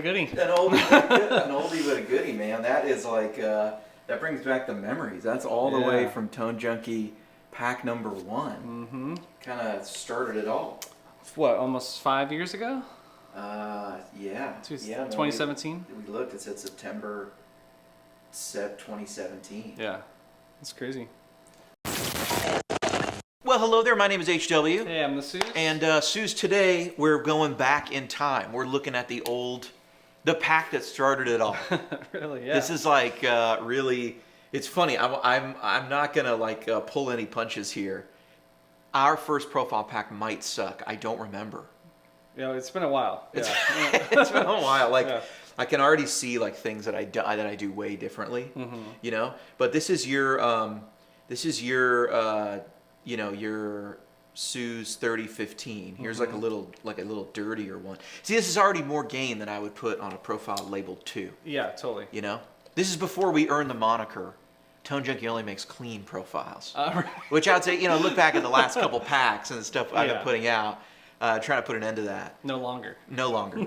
a goodie. An oldie but a goodie, man. That is like, that brings back the memories. That's all the way from Tone Junkie Pack number 1. Mm-hmm. Kind of started it all. What, almost 5 years ago? Yeah. 2017? We looked, it said September 2017. Yeah, that's crazy. Well, hello there. My name is HW. Hey, I'm the Sooze. And Sooze, today we're going back in time. We're looking at the pack that started it all. Really, yeah. This is like really. It's funny. I'm not gonna like pull any punches here. Our first profile pack might suck. I don't remember. Yeah, it's been a while. It's been a while. Like I can already see like things that I do way differently. Mm-hmm. You know. But this is your you know, your Sooze 3015. Here's like a little dirtier one. See, this is already more gain than I would put on a profile labeled 2. Yeah, totally. You know, this is before we earned the moniker Tone Junkie only makes clean profiles. Right. Which I would say, you know, look back at the last couple packs and the stuff I've been putting out, trying to put an end to that. No longer. No longer.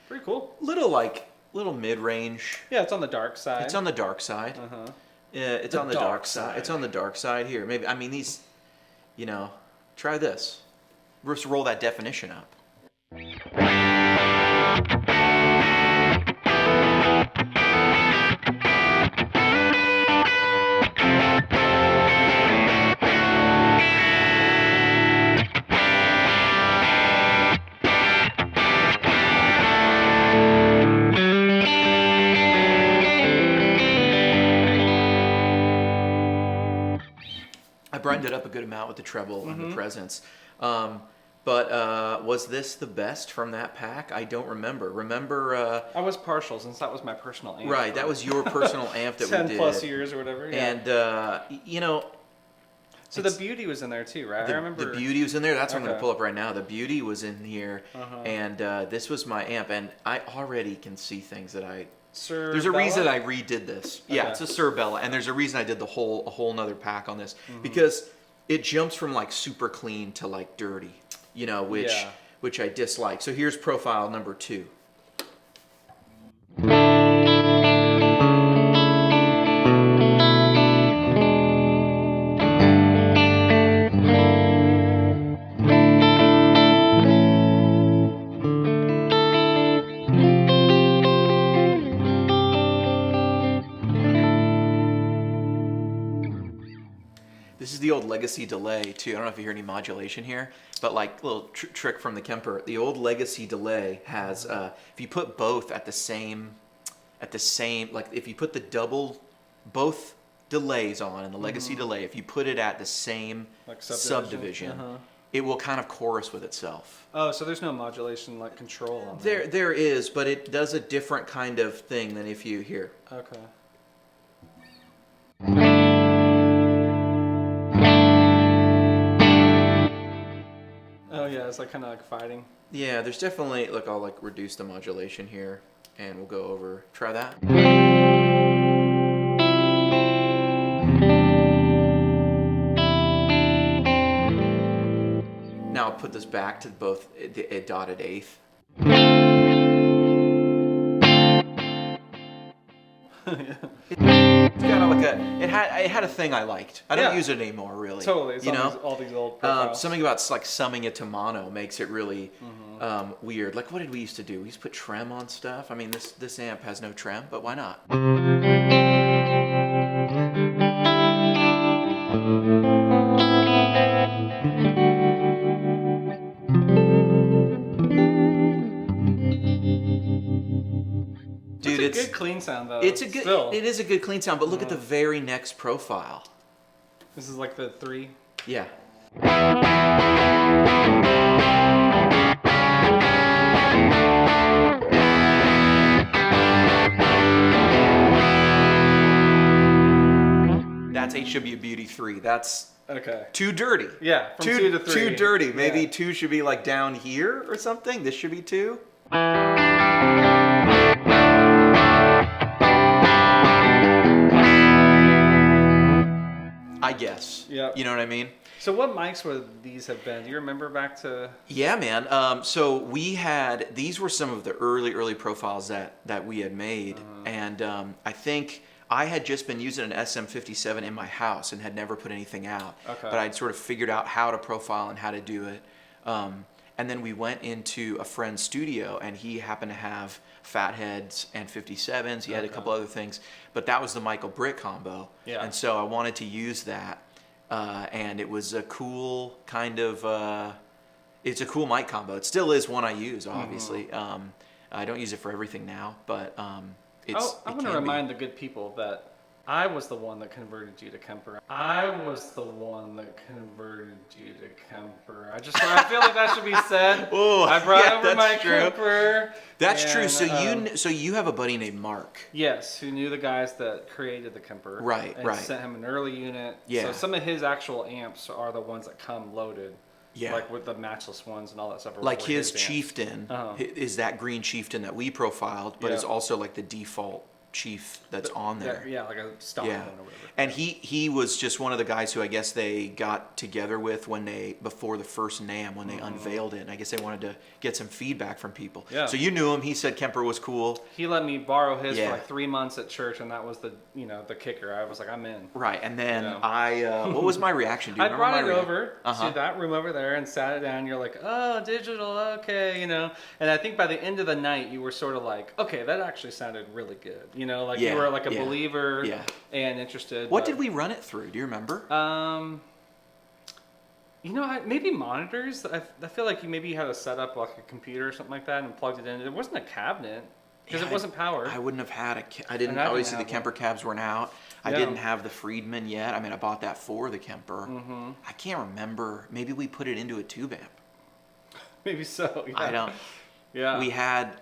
Pretty cool. Little mid-range. Yeah, it's on the dark side. It's on the dark side. Uh-huh. Yeah, it's on the dark side. It's on the dark side here. Maybe, I mean, these, you know, try this. Let's roll that definition up. I brightened it up a good amount with the treble and the presence. But was this the best from that pack? I don't remember. I was partial since that was my personal amp. Right, that was your personal amp that we did. 10 plus years or whatever. Yeah. And, you know. So the Beauty was in there too, right? I remember. The Beauty was in there. That's what I'm going to pull up right now. The Beauty was in here. And this was my amp. And I already can see things that there's a reason I redid this. Okay. Yeah, it's a Bella, and there's a reason I did a whole nother pack on this because it jumps from like super clean to like dirty, you know, which I dislike. So here's profile number 2. This is the old Legacy delay too. I don't know if you hear any modulation here, but like a little trick from the Kemper. The old Legacy delay has, if you put both at the same, like if you put both delays on in the Legacy delay, if you put it at the same like subdivision, it will kind of chorus with itself. Oh, so there's no modulation like control on that. There is, but it does a different kind of thing than if you hear. Okay. Oh yeah, it's like kind of like fighting. Yeah, there's definitely, look, I'll like reduce the modulation here and we'll go over, try that. Now I'll put this back to both a dotted eighth. It's kind of like it had a thing I liked. I don't use it anymore, really. Totally, it's you know, all these old profiles. Something about like summing it to mono makes it really weird. Like, what did we used to do? We used to put trem on stuff. I mean, this amp has no trem, but why not? Dude, it's a good clean sound though. It is a good clean sound, but look at the very next profile. This is like the 3. Yeah. That's HW Beauty 3. That's too dirty. Yeah, from 2 to 3. Too dirty. Maybe 2 should be like down here or something. This should be 2. I guess. Yeah. You know what I mean? So what mics would these have been? Do you remember back to? Yeah, man. So these were some of the early profiles that we had made, and I think I had just been using an SM57 in my house and had never put anything out. Okay. But I'd sort of figured out how to profile and how to do it. And then we went into a friend's studio, and he happened to have fatheads and 57s. He had a couple other things, but that was the Michael Britt combo. Yeah. And so I wanted to use that. And it was a cool kind of, it's a cool mic combo. It still is one I use, obviously. I don't use it for everything now, but I want to remind the good people that I was the one that converted you to Kemper. I was the one that converted you to Kemper. I feel like that should be said. Oh, I brought yeah, over my true. Kemper. That's and, true. So you have a buddy named Mark. Yes, who knew the guys that created the Kemper. Right, and right. sent him an early unit. Yeah. So some of his actual amps are the ones that come loaded. Yeah. Like with the matchless ones and all that stuff. Like were his amps. Chieftain is that green Chieftain that we profiled, but Yeah. is also like the default Chief that's on there. Yeah, like a stock one or whatever. And he was just one of the guys who I guess they got together with before the first NAMM when they unveiled it. And I guess they wanted to get some feedback from people. Yeah. So you knew him. He said Kemper was cool. He let me borrow his Yeah. for like 3 months at church, and that was the kicker. I was like, I'm in. Right. And then Yeah. what was my reaction? Do you I remember brought my it rea- over Uh-huh. to that room over there and sat it down. You're like, oh, digital, okay, And I think by the end of the night, you were sort of like, okay, that actually sounded really good. Like Yeah, you were like a yeah, believer yeah. and interested. What but, did we run it through? Do you remember? Maybe monitors. I feel like maybe you had a setup like a computer or something like that and plugged it in. It wasn't a cabinet because it wasn't powered. I wouldn't have had I didn't. And I didn't Obviously, the have Kemper cabs weren't out. I Yeah. didn't have the Friedman yet. I mean, I bought that for the Kemper. I can't remember. Maybe we put it into a tube amp. Maybe so. Yeah. I don't. Yeah.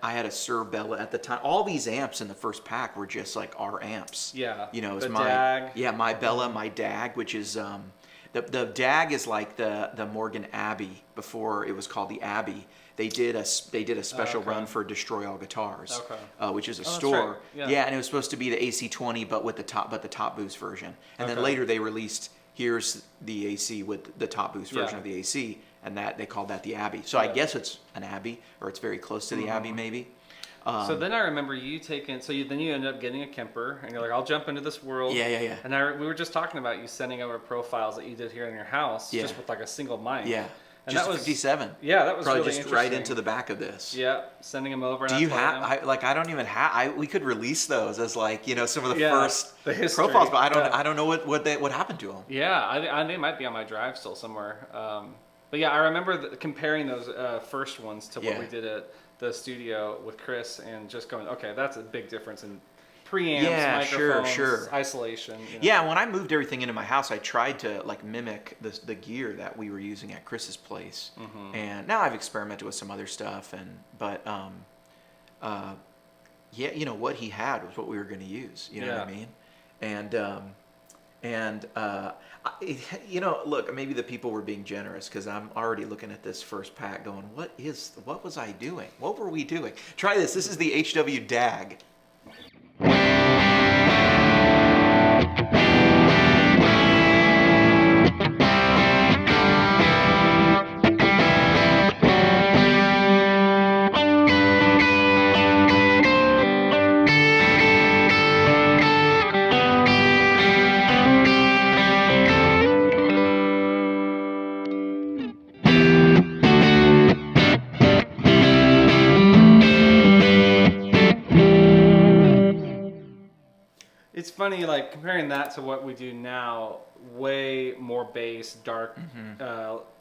I had a Sir Bella at the time. All these amps in the first pack were just like our amps. Yeah. It was The my DAG. Yeah, my Bella, my DAG, which is the DAG is like the Morgan Abbey before it was called the Abbey. They did a special Okay. run for Destroy All Guitars, Okay. which is a that's store. right. Yeah. And it was supposed to be the AC20, but with the top boost version. And then Okay. later they released here's the AC with the top boost version Yeah. of the AC, and that they called that the Abbey. So I Yeah. guess it's an Abbey, or it's very close to the Abbey, maybe. So then I remember you taking. Then you ended up getting a Kemper, and you're like, "I'll jump into this world." Yeah. And we were just talking about you sending over profiles that you did here in your house, Yeah. just with like a single mic. Yeah, And just that was 57. Yeah, that was Probably really just interesting. right into the back of this. Yeah, sending them over. And Do I you played have? them. I don't even have. We could release those as like some of the Yeah, first the history. profiles, but Yeah. I don't know what happened to them. Yeah, they might be on my drive still somewhere. But yeah, I remember comparing those first ones to what Yeah. we did at the studio with Chris, and just going, okay, that's a big difference in preamps, Yeah, sure, microphones, isolation. Yeah, when I moved everything into my house, I tried to like mimic the gear that we were using at Chris's place, and now I've experimented with some other stuff, but what he had was what we were going to use. You know what I mean? Look, maybe the people were being generous because I'm already looking at this first pack, going, what was I doing? What were we doing? Try this. This is the HW DAG. It's funny, like comparing that to what we do now, way more bass, dark,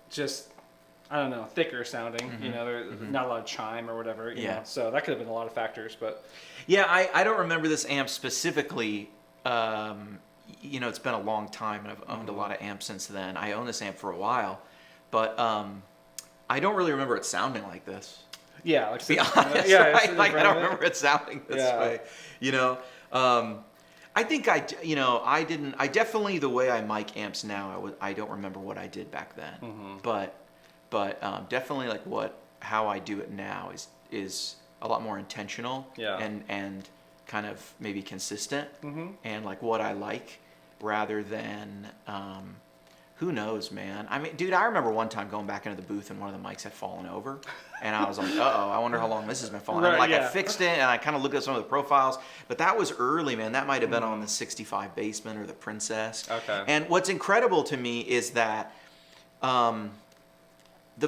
just, I don't know, thicker sounding, there's not a lot of chime or whatever, you know, so that could have been a lot of factors, but. Yeah, I don't remember this amp specifically. It's been a long time, and I've owned a lot of amps since then. I owned this amp for a while, but I don't really remember it sounding like this. Yeah, like To be honest, yeah, right? Like I don't remember it sounding this way. I think I definitely, the way I mic amps now, I don't remember what I did back then. But definitely like how I do it now is a lot more intentional. Yeah. And kind of maybe consistent. And like what I like, rather than who knows, man. I mean, dude, I remember one time going back into the booth and one of the mics had fallen over, and I was like, uh-oh, I wonder how long this has been falling. And like I fixed it, and I kind of looked at some of the profiles, but that was early, man. That might have been on the 65 Basement or the Princess. Okay. And what's incredible to me is that the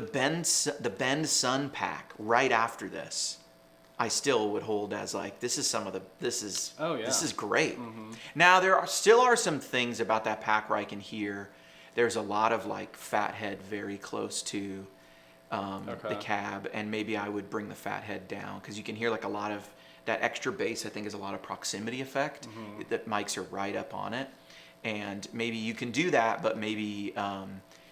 Bend Sun pack right after this, I still would hold as like, this is great. Now there still are some things about that pack where I can hear there's a lot of like fat head very close to the cab, and maybe I would bring the fat head down, because you can hear like a lot of that extra bass. I think is a lot of proximity effect, that mics are right up on it, and maybe you can do that, but maybe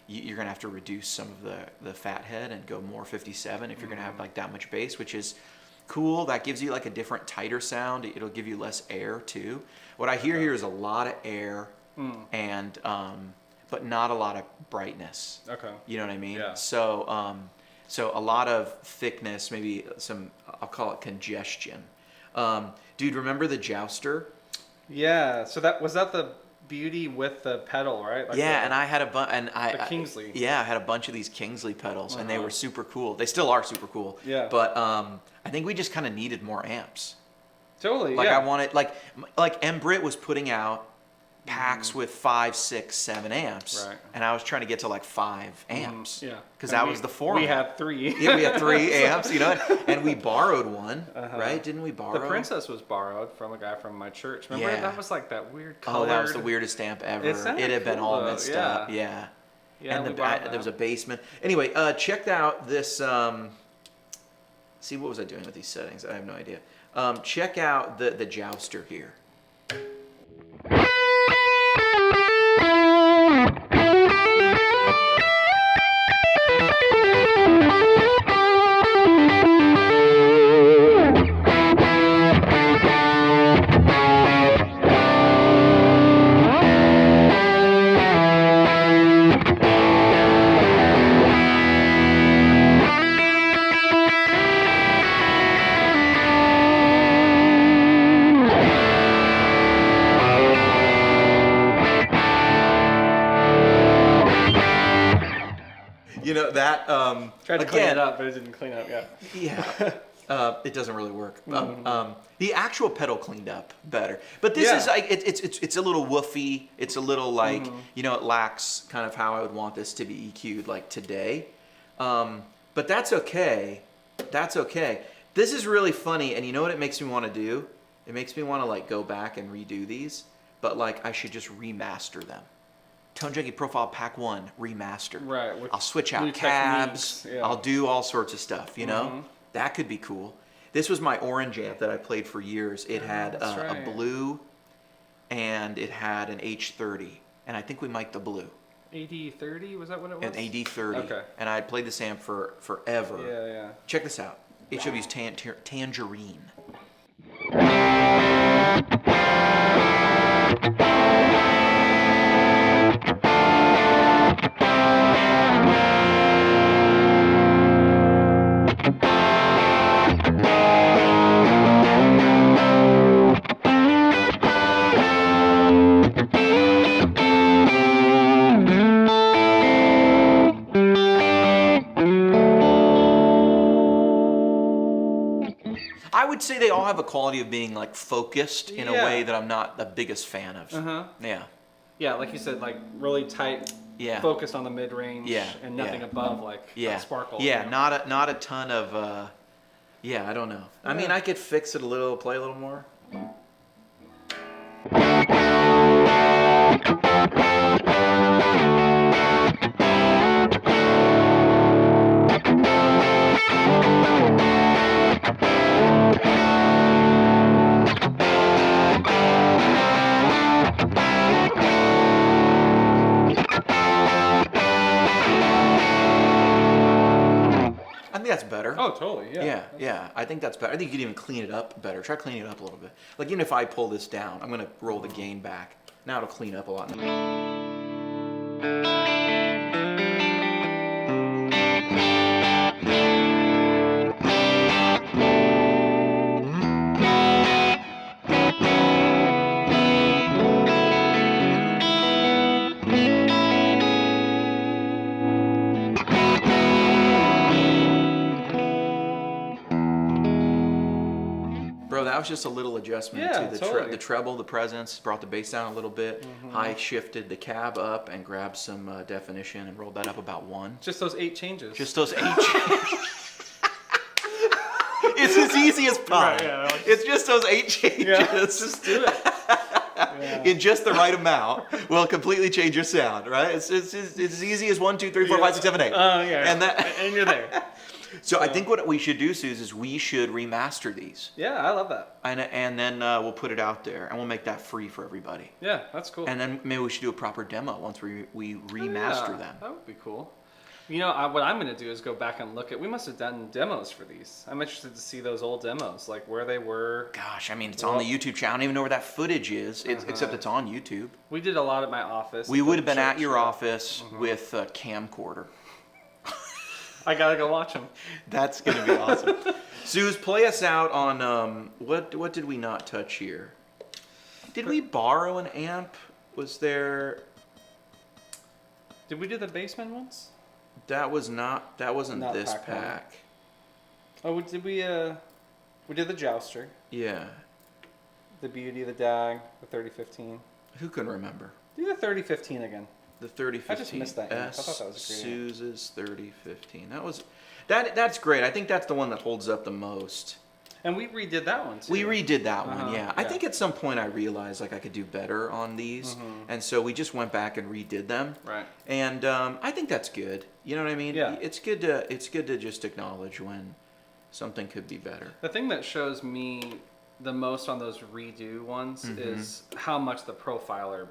you're gonna have to reduce some of the fat head and go more 57 if you're gonna have like that much bass, which is cool. That gives you like a different, tighter sound. It'll give you less air too. What I hear here is a lot of air, and but not a lot of brightness. Okay. You know what I mean? Yeah. So so a lot of thickness, maybe some, I'll call it congestion. Dude, remember the Jouster? Yeah. So that was that the Beauty with the pedal, right? Like yeah, and I had the Kingsley. Yeah, I had a bunch of these Kingsley pedals, and they were super cool. They still are super cool. Yeah. But I think we just kind of needed more amps. Totally. Like I wanted, like M-Brit was putting out packs with 5, 6, 7 amps, right? And I was trying to get to like 5 amps. Yeah. Because that was the format. We had 3. Yeah, we had 3 amps, you know, and we borrowed one, right? Didn't we borrow? The Princess was borrowed from a guy from my church. Remember? Yeah. That was like that weird colored... Oh, that was the weirdest amp ever. It had been all messed up. Yeah. Yeah. And there was a basement. Anyway, check out this. See, what was I doing with these settings? I have no idea. Check out the Jouster here. Tried to clean it up, but it didn't clean up yet. Yeah, it doesn't really work. The actual pedal cleaned up better, but this is like it's a little woofy. It's a little like it lacks kind of how I would want this to be EQ'd like today. But that's okay. That's okay. This is really funny, and you know what it makes me want to do? It makes me want to like go back and redo these, but like I should just remaster them. Tone Junkie Profile Pack 1 remastered. Right. I'll switch out cabs. Yeah. I'll do all sorts of stuff, you know? That could be cool. This was my orange amp that I played for years. It had a blue, and it had an H30. And I think we mic'd the blue. AD30, was that what it was? An AD30. Okay. And I played this amp for forever. Yeah, yeah. Check this out. HW's Tangerine. I would say they all have a quality of being like focused in a way that I'm not the biggest fan of. Yeah. Yeah, like you said, like really tight, focused on the mid range, and nothing above like sparkle. Yeah, not a ton of. I don't know. I mean, I could fix it a little, play a little more. That's better. Oh, totally. Yeah. I think that's better. I think you could even clean it up better. Try cleaning it up a little bit. Like even if I pull this down, I'm gonna roll the gain back. Now it'll clean up a lot. was just a little adjustment Yeah, to totally. the treble, the presence, brought the bass down a little bit, high shifted the cab up, and grabbed some definition and rolled that up about 1. Just those 8 changes. Just those 8 changes. It's as easy as pie. Right, yeah, it's just those 8 changes. Yeah, let's just do it. Yeah. In just the right amount will completely change your sound, right? It's as easy as 1, 2, 3, 4, 5, 6, 7, 8. Oh, yeah. And you're there. So I think what we should do, Sooze, is we should remaster these. Yeah, I love that. And then we'll put it out there, and we'll make that free for everybody. Yeah, that's cool. And then maybe we should do a proper demo once we remaster them. That would be cool. You know, what I'm going to do is go back and look at. We must have done demos for these. I'm interested to see those old demos, like where they were. Gosh, I mean, it's on the YouTube channel. I don't even know where that footage is, except it's on YouTube. We did a lot at my office. We would have been at your office with a camcorder. I gotta go watch them. That's gonna be awesome. Sooze, play us out on what did we not touch here? Did we borrow an amp? Was there? Did we do the Bassman ones? That wasn't Not this pack pack. Oh, did we? We did the Jouster, Yeah. the Beauty, the DAG, the 3015. Who can remember? Do the 3015 again. The 3015. I just missed that amp. I thought that was a great amp. Sooze's 3015. That's great. I think that's the one that holds up the most. And we redid that one too. We redid that one, yeah. Yeah. I think at some point I realized like I could do better on these, and so we just went back and redid them. Right. And I think that's good. You know what I mean? Yeah. It's good to just acknowledge when something could be better. The thing that shows me the most on those redo ones is how much the profiler.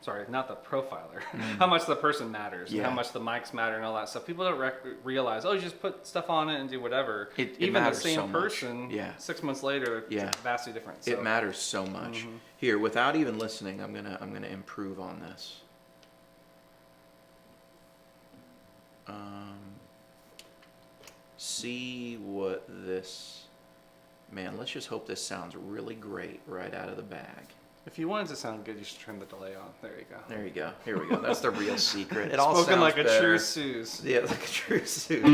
Sorry, not the profiler. How much the person matters, and how much the mics matter, and all that stuff. People don't realize. Oh, you just put stuff on it and do whatever. It Even the matters same so much. person, 6 months later, it's vastly different. So. It matters so much. Here, without even listening, I'm gonna improve on this. See what this. Man, let's just hope this sounds really great right out of the bag. If you want it to sound good, you should turn the delay on. There you go. There you go. Here we go. That's the real secret. It all Spoken sounds like a better. true Sooze. Yeah, like a true Sooze.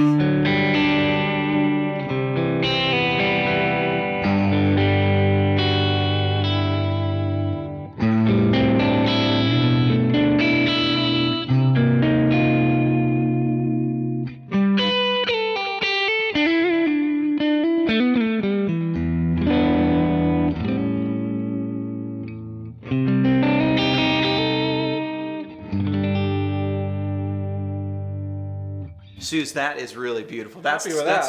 Sooze, that is really beautiful. That's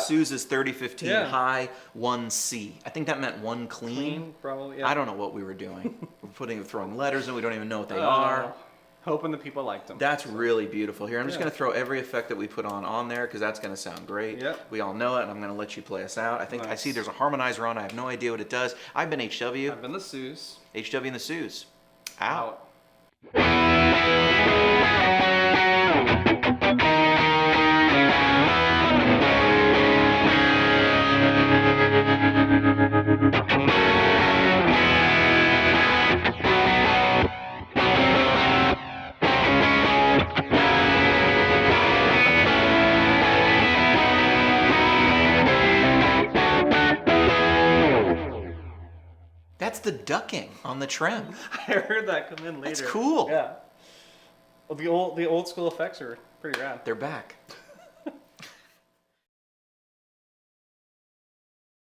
Sooze's 3015 high 1C. I think that meant one clean. Probably. Yeah. I don't know what we were doing. We're throwing letters in. We don't even know what they are. Hoping the people liked them. That's really beautiful. Here, I'm just going to throw every effect that we put on there because that's going to sound great. Yep. We all know it, and I'm going to let you play us out. I think I see there's a harmonizer on. I have no idea what it does. I've been HW. I've been the Sooze. HW and the Sooze. Out. That's the ducking on the trem. I heard that come in later. That's cool. Yeah. Well, the old school effects are pretty rad. They're back.